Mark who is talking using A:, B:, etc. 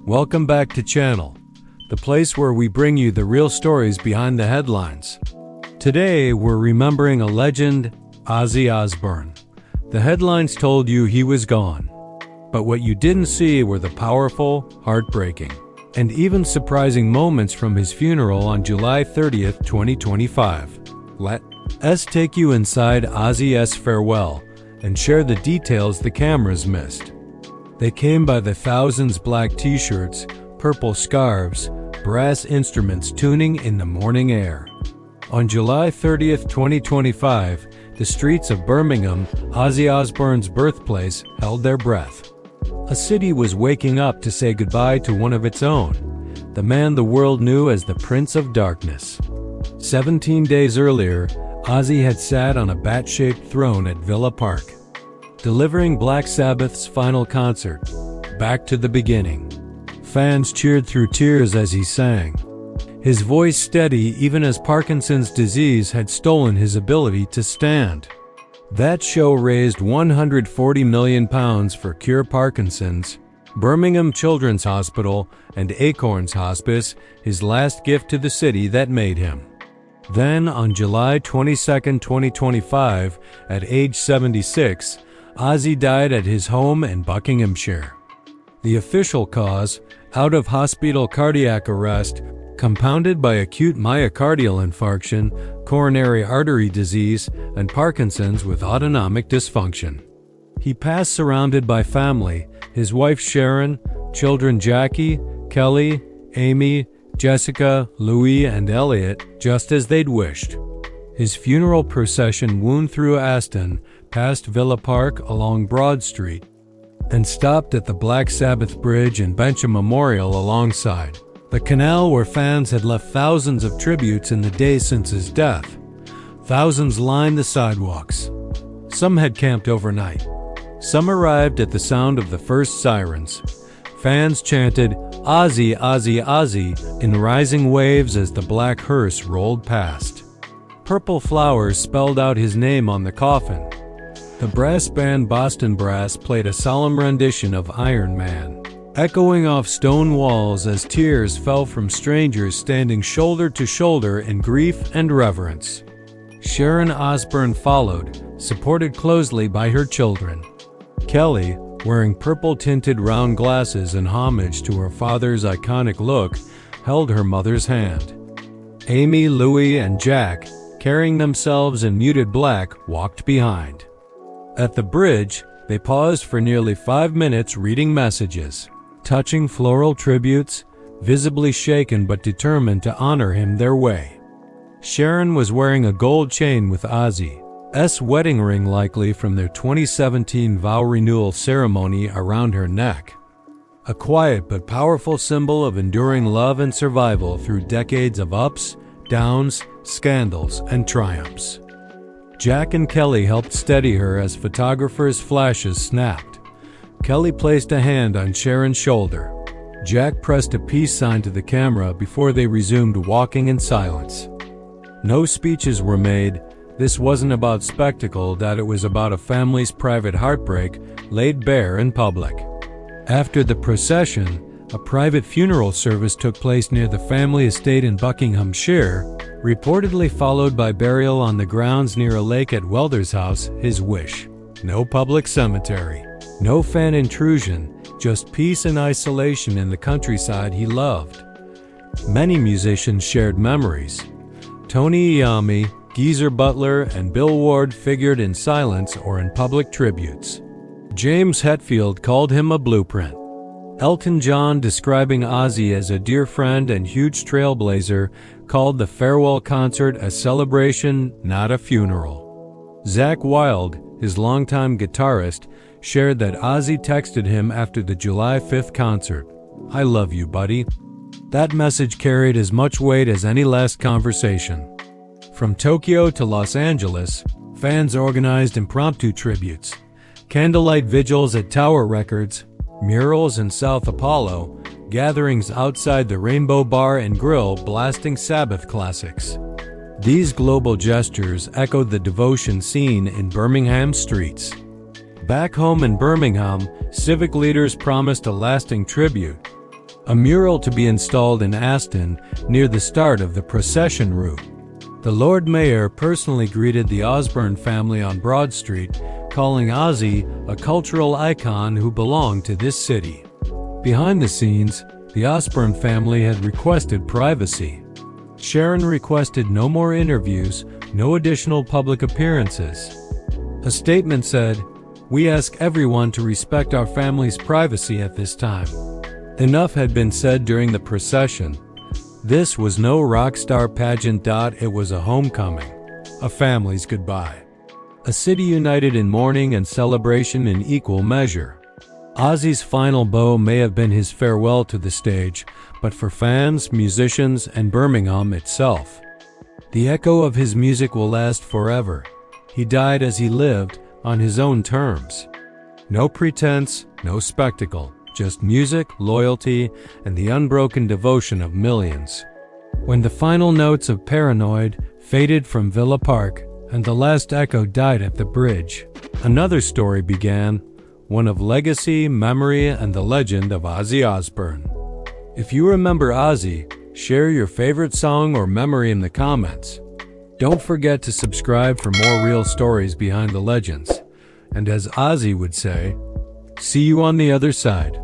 A: Welcome back to Channel, the place where we bring you the real stories behind the headlines. Today, we're remembering a legend, Ozzy Osbourne. The headlines told you he was gone, but what you didn't see were the powerful, heartbreaking, and even surprising moments from his funeral on July 30th, 2025. Let's take you inside Ozzy's farewell and share the details the cameras missed. They came by the thousands black t-shirts, purple scarves, brass instruments tuning in the morning air. On July 30th, 2025, the streets of Birmingham, Ozzy Osbourne's birthplace, held their breath. A city was waking up to say goodbye to one of its own, the man the world knew as the Prince of Darkness. 17 days earlier, Ozzy had sat on a bat-shaped throne at Villa Park, delivering Black Sabbath's final concert, Back to the Beginning. Fans cheered through tears as he sang, his voice steady even as Parkinson's disease had stolen his ability to stand. That show raised £140 million for Cure Parkinson's, Birmingham Children's Hospital, and Acorns Hospice, his last gift to the city that made him. Then, on July 22, 2025, at age 76, Ozzy died at his home in Buckinghamshire. The official cause, out-of-hospital cardiac arrest, compounded by acute myocardial infarction, coronary artery disease, and Parkinson's with autonomic dysfunction. He passed surrounded by family, his wife Sharon, children Jackie, Kelly, Amy, Jessica, Louis, and Elliot, just as they'd wished. His funeral procession wound through Aston, past Villa Park along Broad Street, and stopped at the Black Sabbath Bridge and Bencham Memorial alongside the canal where fans had left thousands of tributes in the days since his death. Thousands lined the sidewalks. Some had camped overnight. Some arrived at the sound of the first sirens. Fans chanted, "Ozzy, Ozzy, Ozzy," in rising waves as the black hearse rolled past. Purple flowers spelled out his name on the coffin. The brass band Boston Brass played a solemn rendition of Iron Man, echoing off stone walls as tears fell from strangers standing shoulder to shoulder in grief and reverence. Sharon Osbourne followed, supported closely by her children. Kelly, wearing purple-tinted round glasses in homage to her father's iconic look, held her mother's hand. Amy, Louis, and Jack, carrying themselves in muted black, walked behind. At the bridge, they paused for nearly 5 minutes reading messages, touching floral tributes, visibly shaken but determined to honor him their way. Sharon was wearing a gold chain with Ozzy's wedding ring, likely from their 2017 vow renewal ceremony, around her neck. A quiet but powerful symbol of enduring love and survival through decades of ups, downs, scandals, and triumphs. Jack and Kelly helped steady her as photographers' flashes snapped. Kelly placed a hand on Sharon's shoulder. Jack pressed a peace sign to the camera before they resumed walking in silence. No speeches were made. This wasn't about spectacle, that it was about a family's private heartbreak laid bare in public. After the procession, a private funeral service took place near the family estate in Buckinghamshire, reportedly followed by burial on the grounds near a lake at Welder's house, his wish. No public cemetery, no fan intrusion, just peace and isolation in the countryside he loved. Many musicians shared memories. Tony Iommi, Geezer Butler, and Bill Ward figured in silence or in public tributes. James Hetfield called him a blueprint. Elton John, describing Ozzy as a dear friend and huge trailblazer, called the farewell concert a celebration, not a funeral. Zakk Wylde, his longtime guitarist, shared that Ozzy texted him after the July 5th concert, "I love you, buddy." That message carried as much weight as any last conversation. From Tokyo to Los Angeles, fans organized impromptu tributes, candlelight vigils at Tower Records, murals in South Apollo, gatherings outside the Rainbow Bar and Grill blasting Sabbath classics. These global gestures echoed the devotion seen in Birmingham streets. Back home in Birmingham, civic leaders promised a lasting tribute. a mural to be installed in Aston near the start of the procession route. The Lord Mayor personally greeted the Osbourne family on Broad Street, calling Ozzy a cultural icon who belonged to this city. Behind the scenes, the Osbourne family had requested privacy. Sharon requested no more interviews, no additional public appearances. A statement said, "We ask everyone to respect our family's privacy at this time." Enough had been said during the procession. This was no rock star pageant. It was a homecoming, a family's goodbye. A city united in mourning and celebration in equal measure. Ozzy's final bow may have been his farewell to the stage, but for fans, musicians, and Birmingham itself, the echo of his music will last forever. He died as he lived, on his own terms. No pretense, no spectacle, just music, loyalty, and the unbroken devotion of millions. When the final notes of Paranoid faded from Villa Park and the last echo died at the bridge, another story began, one of legacy, memory, and the legend of Ozzy Osbourne. If you remember Ozzy, share your favorite song or memory in the comments. Don't forget to subscribe for more real stories behind the legends. And as Ozzy would say, see you on the other side.